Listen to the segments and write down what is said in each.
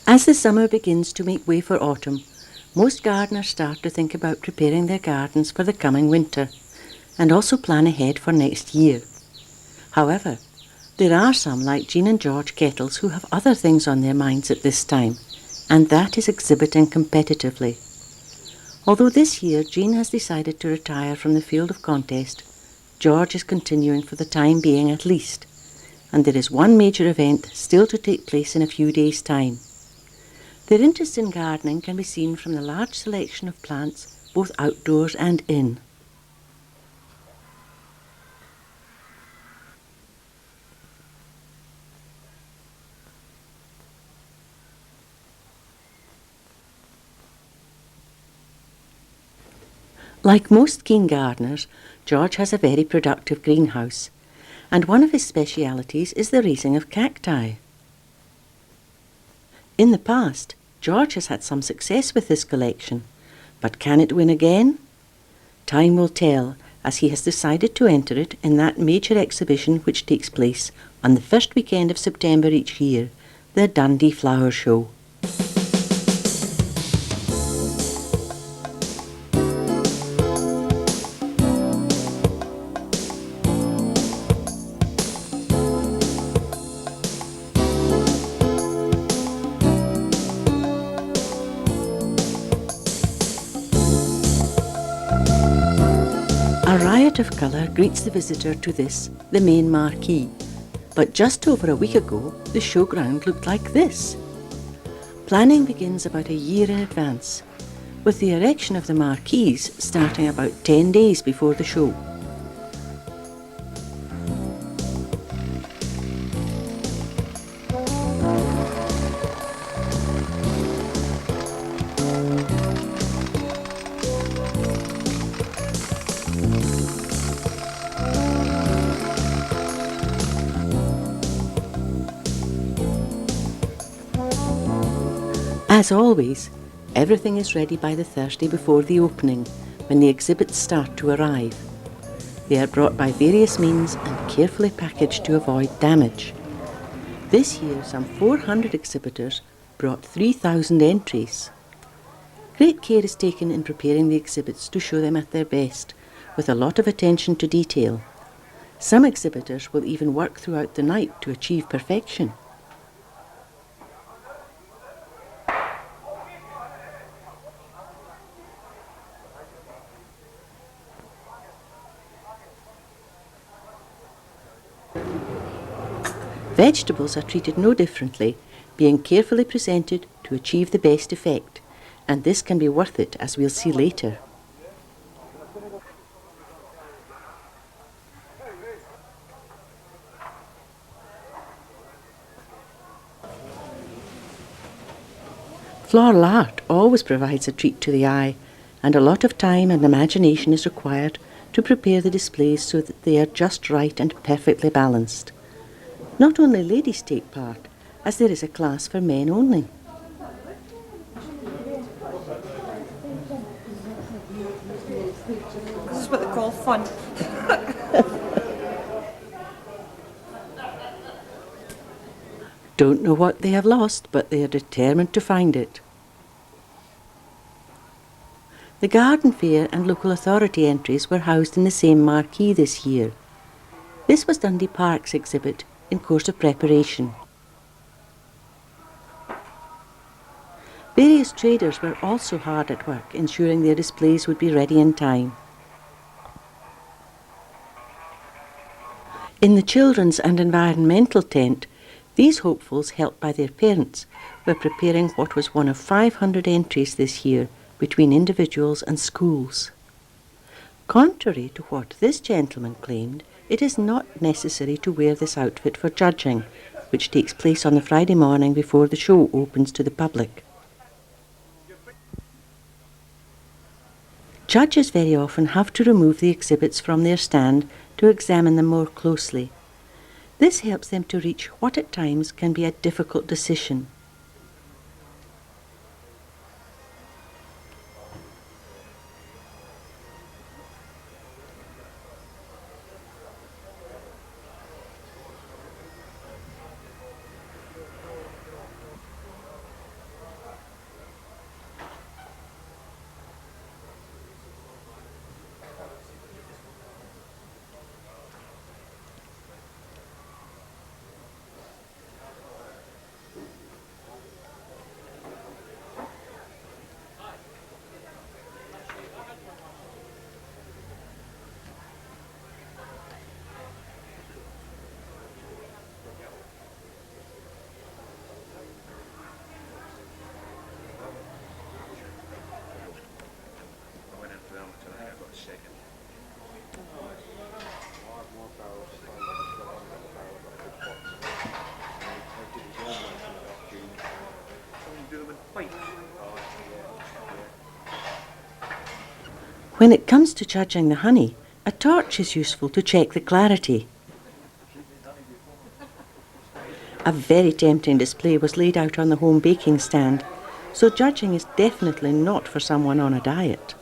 As the summer begins to make way for autumn, most gardeners start to think about preparing their gardens for the coming winter and also plan ahead for next year. However, there are some like Jean and George Kettles who have other things on their minds at this time, and that is exhibiting competitively. Although this year Jean has decided to retire from the field of contest, George is continuing for the time being at least, and there is one major event still to take place in a few days' time. Their interest in gardening can be seen from the large selection of plants, both outdoors and in. Like most keen gardeners, George has a very productive greenhouse, and one of his specialities is the raising of cacti. In the past, George has had some success with this collection, but can it win again? Time will tell, as he has decided to enter it in that major exhibition which takes place on the first weekend of September each year, the Dundee Flower Show. A riot of colour greets the visitor to this, the main marquee, but just over a week ago the showground looked like this. Planning begins about a year in advance, with the erection of the marquees starting about 10 days before the show. As always, everything is ready by the Thursday before the opening, when the exhibits start to arrive. They are brought by various means and carefully packaged to avoid damage. This year, some 400 exhibitors brought 3,000 entries. Great care is taken in preparing the exhibits to show them at their best, with a lot of attention to detail. Some exhibitors will even work throughout the night to achieve perfection. Vegetables are treated no differently, being carefully presented to achieve the best effect, and this can be worth it, as we'll see later. Floral art always provides a treat to the eye, and a lot of time and imagination is required to prepare the displays so that they are just right and perfectly balanced. Not only ladies take part, as there is a class for men only. This is what they call fun. Don't know what they have lost, but they are determined to find it. The garden fair and local authority entries were housed in the same marquee this year. This was Dundee Park's exhibit in course of preparation. Various traders were also hard at work ensuring their displays would be ready in time. In the children's and environmental tent, these hopefuls, helped by their parents, were preparing what was one of 500 entries this year between individuals and schools. Contrary to what this gentleman claimed, it is not necessary to wear this outfit for judging, which takes place on the Friday morning before the show opens to the public. Judges very often have to remove the exhibits from their stand to examine them more closely. This helps them to reach what at times can be a difficult decision. When it comes to judging the honey, a torch is useful to check the clarity. A very tempting display was laid out on the home baking stand, so judging is definitely not for someone on a diet.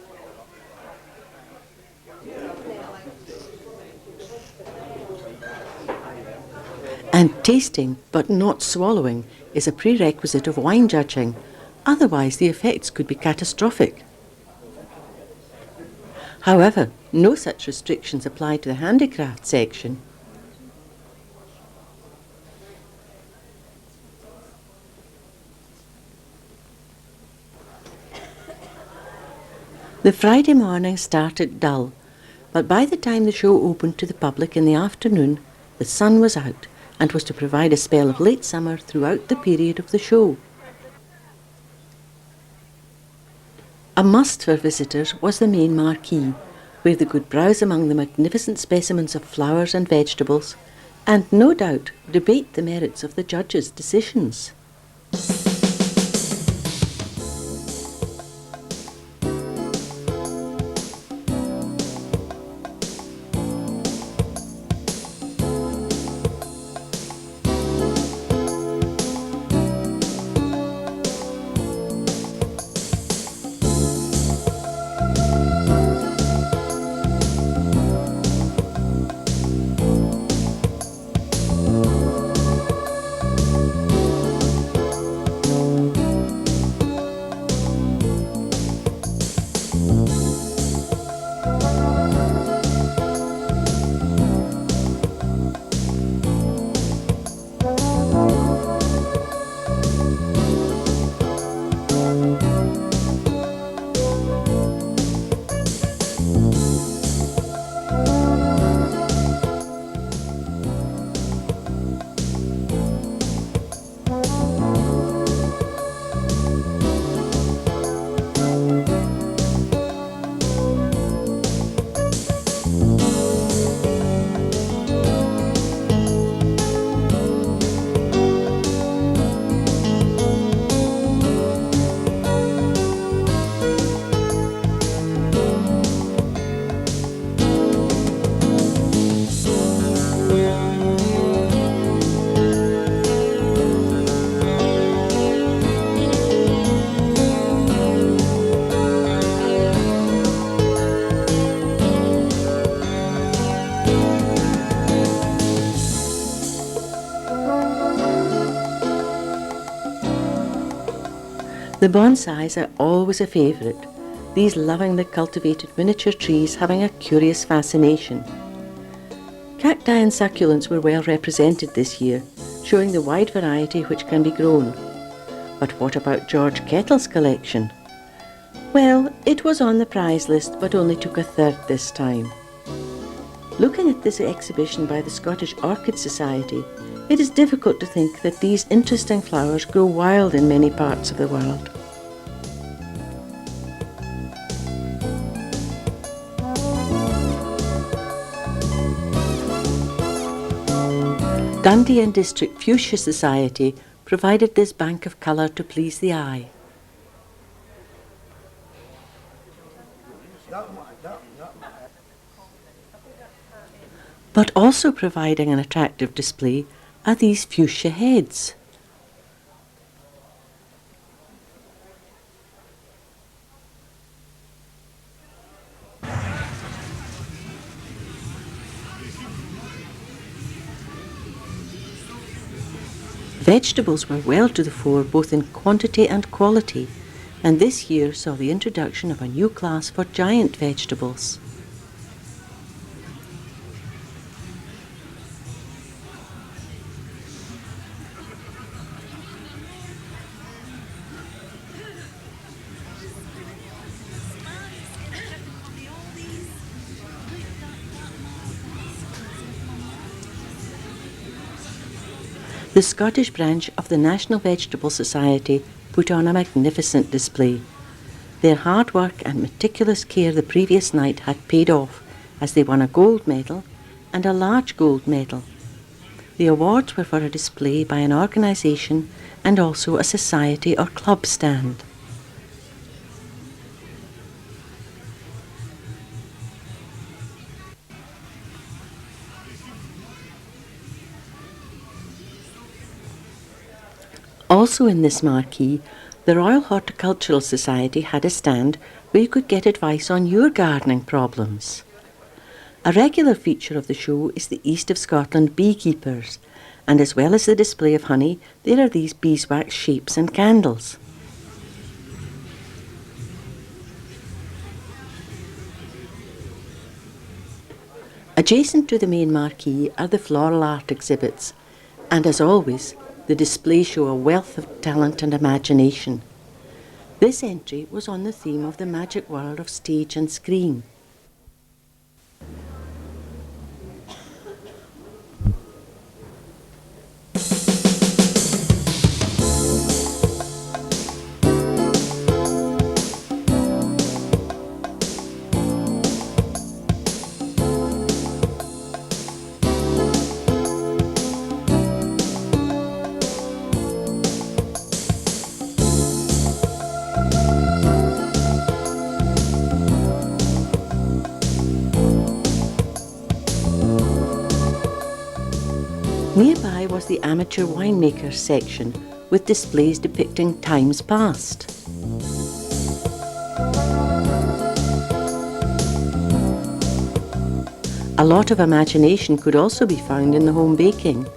And tasting, but not swallowing, is a prerequisite of wine judging. Otherwise, the effects could be catastrophic. However, no such restrictions apply to the handicraft section. The Friday morning started dull, but by the time the show opened to the public in the afternoon, the sun was out and was to provide a spell of late summer throughout the period of the show. A must for visitors was the main marquee, where they could browse among the magnificent specimens of flowers and vegetables, and no doubt debate the merits of the judges' decisions. The bonsais are always a favourite, these lovingly cultivated miniature trees having a curious fascination. Cacti and succulents were well represented this year, showing the wide variety which can be grown. But what about George Kettle's collection? Well, it was on the prize list but only took a third this time. Looking at this exhibition by the Scottish Orchid Society, it is difficult to think that these interesting flowers grow wild in many parts of the world. Dundee and District Fuchsia Society provided this bank of colour to please the eye. But also providing an attractive display are these fuchsia heads. Vegetables were well to the fore both in quantity and quality, and this year saw the introduction of a new class for giant vegetables. The Scottish branch of the National Vegetable Society put on a magnificent display. Their hard work and meticulous care the previous night had paid off, as they won a gold medal and a large gold medal. The awards were for a display by an organisation and also a society or club stand. Also in this marquee, the Royal Horticultural Society had a stand where you could get advice on your gardening problems. A regular feature of the show is the East of Scotland beekeepers, and as well as the display of honey, there are these beeswax shapes and candles. Adjacent to the main marquee are the Floral Art exhibits, and as always, the displays show a wealth of talent and imagination. This entry was on the theme of the magic world of stage and screen. Nearby was the amateur winemakers section, with displays depicting times past. A lot of imagination could also be found in the home baking.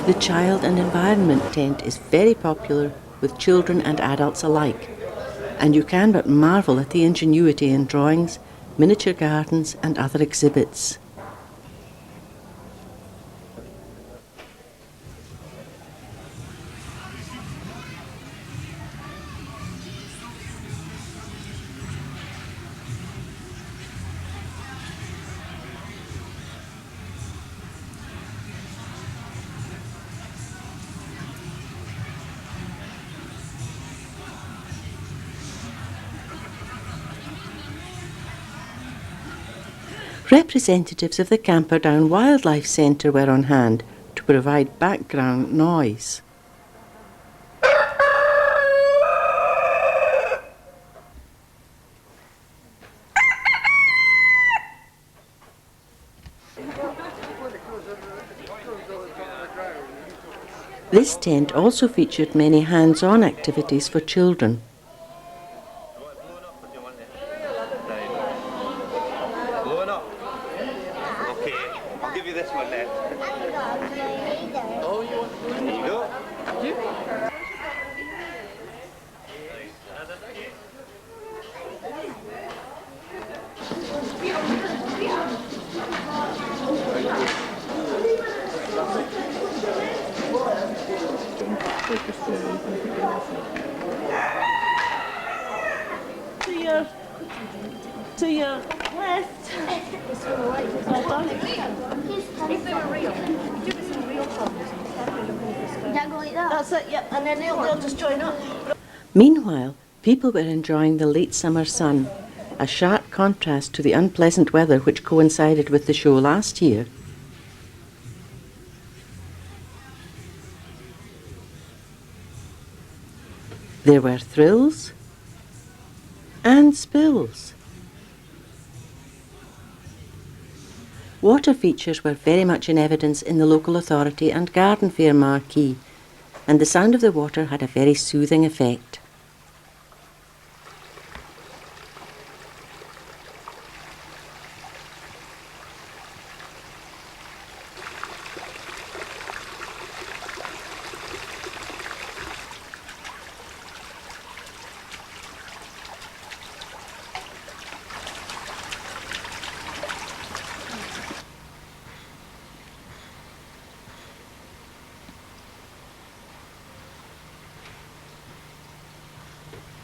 The Child and Environment tent is very popular with children and adults alike, and you can but marvel at the ingenuity in drawings, miniature gardens and other exhibits. Representatives of the Camperdown Wildlife Centre were on hand to provide background noise. This tent also featured many hands-on activities for children. To your left. That's it, yep, and then they'll just join up. Meanwhile, people were enjoying the late summer sun, a sharp contrast to the unpleasant weather which coincided with the show last year. There were thrills and spills. Water features were very much in evidence in the local authority and garden fair marquee, and the sound of the water had a very soothing effect.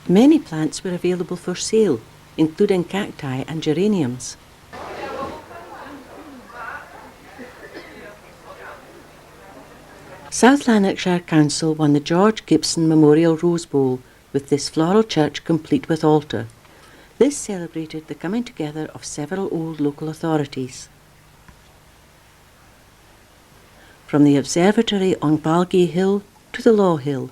Many plants were available for sale, including cacti and geraniums. South Lanarkshire Council won the George Gibson Memorial Rose Bowl with this floral church complete with altar. This celebrated the coming together of several old local authorities. from the observatory on Balgay Hill to the Law Hill.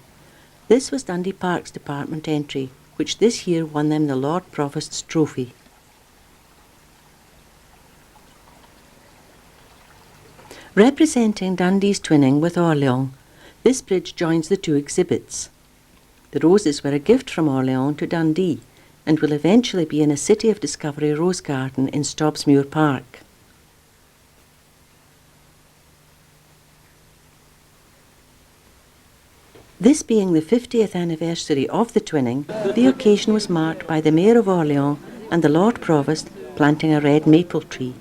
This was Dundee Park's department entry, which this year won them the Lord Provost's trophy. Representing Dundee's twinning with Orleans, this bridge joins the two exhibits. The roses were a gift from Orleans to Dundee and will eventually be in a City of Discovery rose garden in Stobsmuir Park. This being the 50th anniversary of the twinning, the occasion was marked by the Mayor of Orleans and the Lord Provost planting a red maple tree.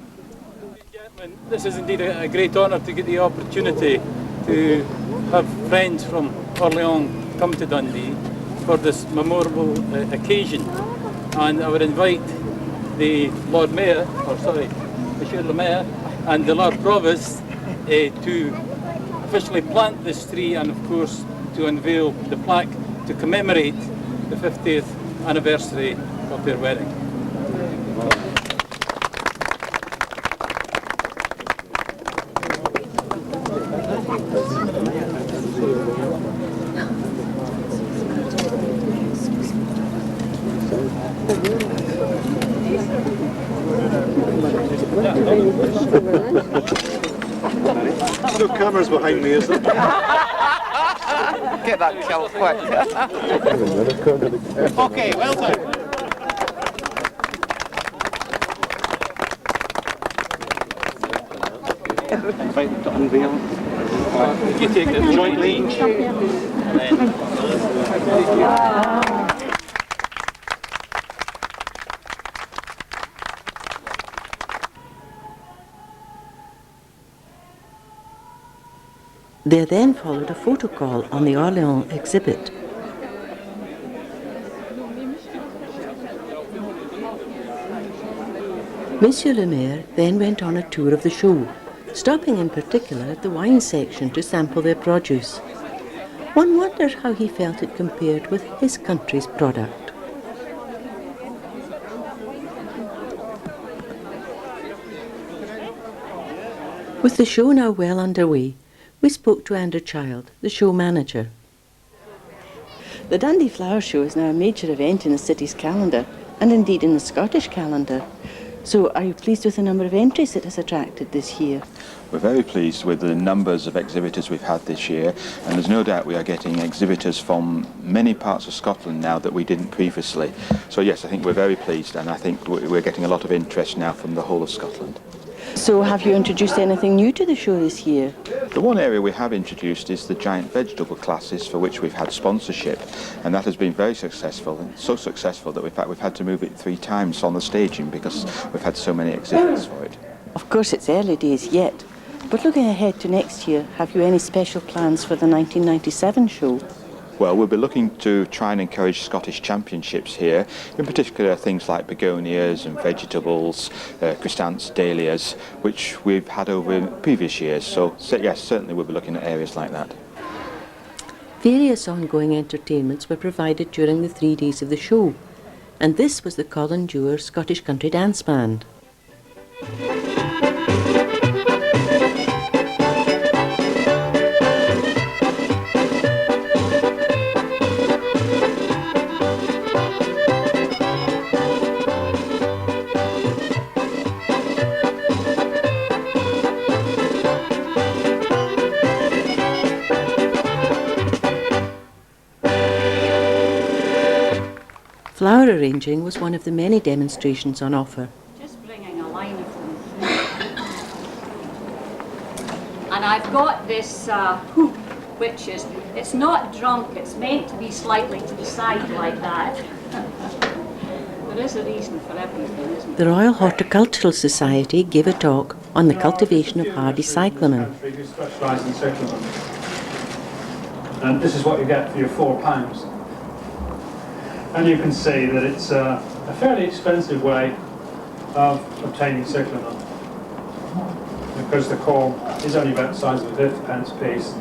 This is indeed a great honour to get the opportunity to have friends from Orleans come to Dundee for this memorable occasion, and I would invite the Lord Mayor, Monsieur le Mayor, and the Lord Provost to officially plant this tree and of course to unveil the plaque to commemorate the 50th anniversary of their wedding. No cameras behind me, is there? Get that kill quick. Okay, well done. Invite them to unveil. You take it jointly. There then followed a photo call on the Orleans exhibit. Monsieur le Maire then went on a tour of the show, stopping in particular at the wine section to sample their produce. One wonders how he felt it compared with his country's product. With the show now well underway, we spoke to Andrew Child, the show manager. The Dundee Flower Show is now a major event in the city's calendar, and indeed in the Scottish calendar. So are you pleased with the number of entries it has attracted this year? We're very pleased with the numbers of exhibitors we've had this year, and there's no doubt we are getting exhibitors from many parts of Scotland now that we didn't previously. So yes, I think we're very pleased, and I think we're getting a lot of interest now from the whole of Scotland. So have you introduced anything new to the show this year? The one area we have introduced is the giant vegetable classes, for which we've had sponsorship, and that has been very successful, and so successful that we've had to move it 3 times on the staging because we've had so many exhibits for it. Of course it's early days yet, but looking ahead to next year, have you any special plans for the 1997 show? Well, we'll be looking to try and encourage Scottish championships here, in particular things like begonias and vegetables, chrysanthemums, dahlias, which we've had over in previous years. So yes, certainly we'll be looking at areas like that. Various ongoing entertainments were provided during the 3 days of the show, and this was the Colin Dewar Scottish Country Dance Band. Flower arranging was one of the many demonstrations on offer. Just bringing a line of them through. And I've got this hoop, which is, it's not drunk, it's meant to be slightly to the side like that. There is a reason for everything, isn't The there? Royal Horticultural Society gave a talk on the cultivation of hardy cyclamen. We specialise in cyclamen. And this is what you get for your £4. And you can see that it's a fairly expensive way of obtaining cyclamen, because the core is only about the size of a 50p piece,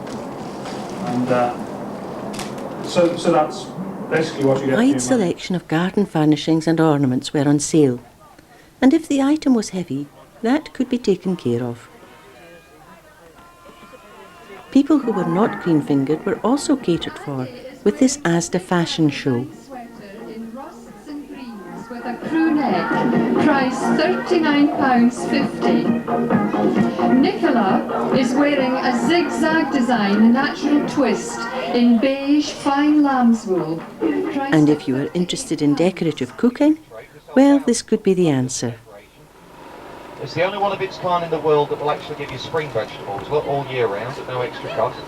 and so that's basically what you get. A wide selection of garden furnishings and ornaments were on sale, and if the item was heavy, that could be taken care of. People who were not green-fingered were also catered for with this Asda fashion show. With a crew neck, price £39.50. Nicola is wearing a zigzag design natural twist in beige fine lamb's wool. And if you are interested in decorative cooking, well, this could be the answer. It's the only one of its kind in the world that will actually give you spring vegetables all year round at no extra cost.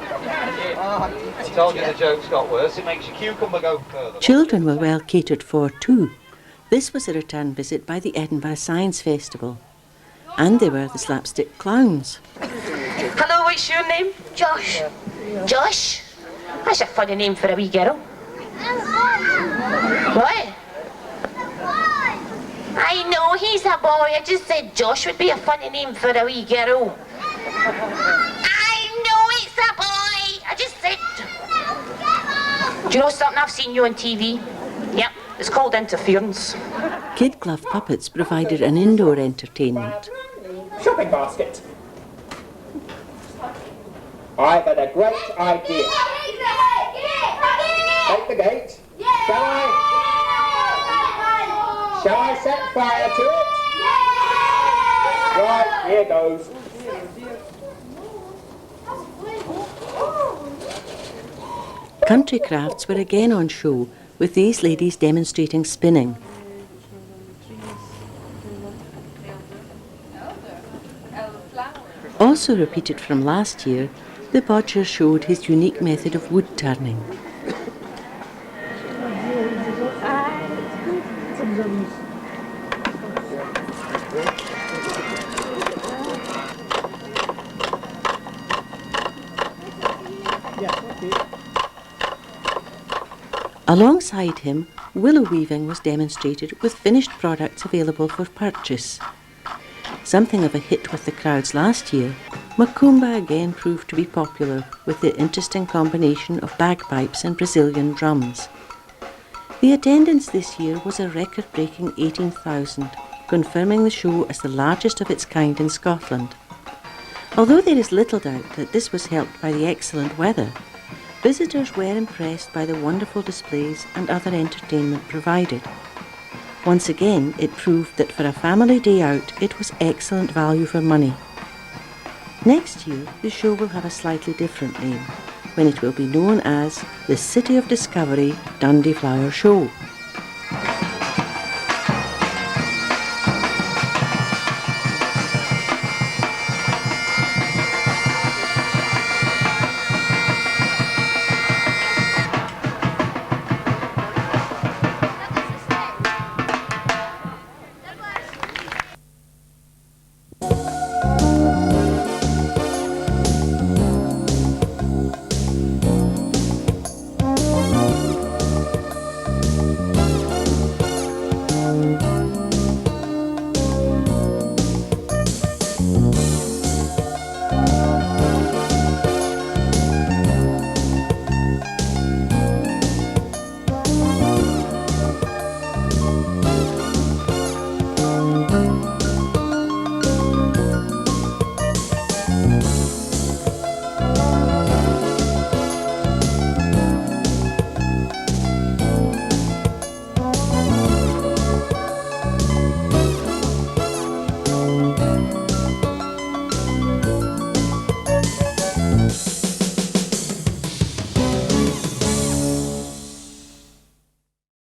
I told you the jokes got worse. It makes your cucumber go further. Children were well catered for too. This was a return visit by the Edinburgh Science Festival. And they were the slapstick clowns. Hello, what's your name? Josh. Josh? That's a funny name for a wee girl. What? I know he's a boy. I just said Josh would be a funny name for a wee girl. I know it's a boy. I just said... Do you know something? I've seen you on TV. Yep, it's called interference. Kid glove puppets provided an indoor entertainment. Shopping basket. I got a great idea. Take the gate. Shall I set fire to it? Right, here goes. Country crafts were again on show, with these ladies demonstrating spinning. Also repeated from last year, the bodger showed his unique method of wood turning. Alongside him, willow weaving was demonstrated with finished products available for purchase. Something of a hit with the crowds last year, Macumba again proved to be popular with the interesting combination of bagpipes and Brazilian drums. The attendance this year was a record-breaking 18,000, confirming the show as the largest of its kind in Scotland. Although there is little doubt that this was helped by the excellent weather, visitors were impressed by the wonderful displays and other entertainment provided. Once again, it proved that for a family day out, it was excellent value for money. Next year, the show will have a slightly different name, when it will be known as the City of Discovery Dundee Flower Show.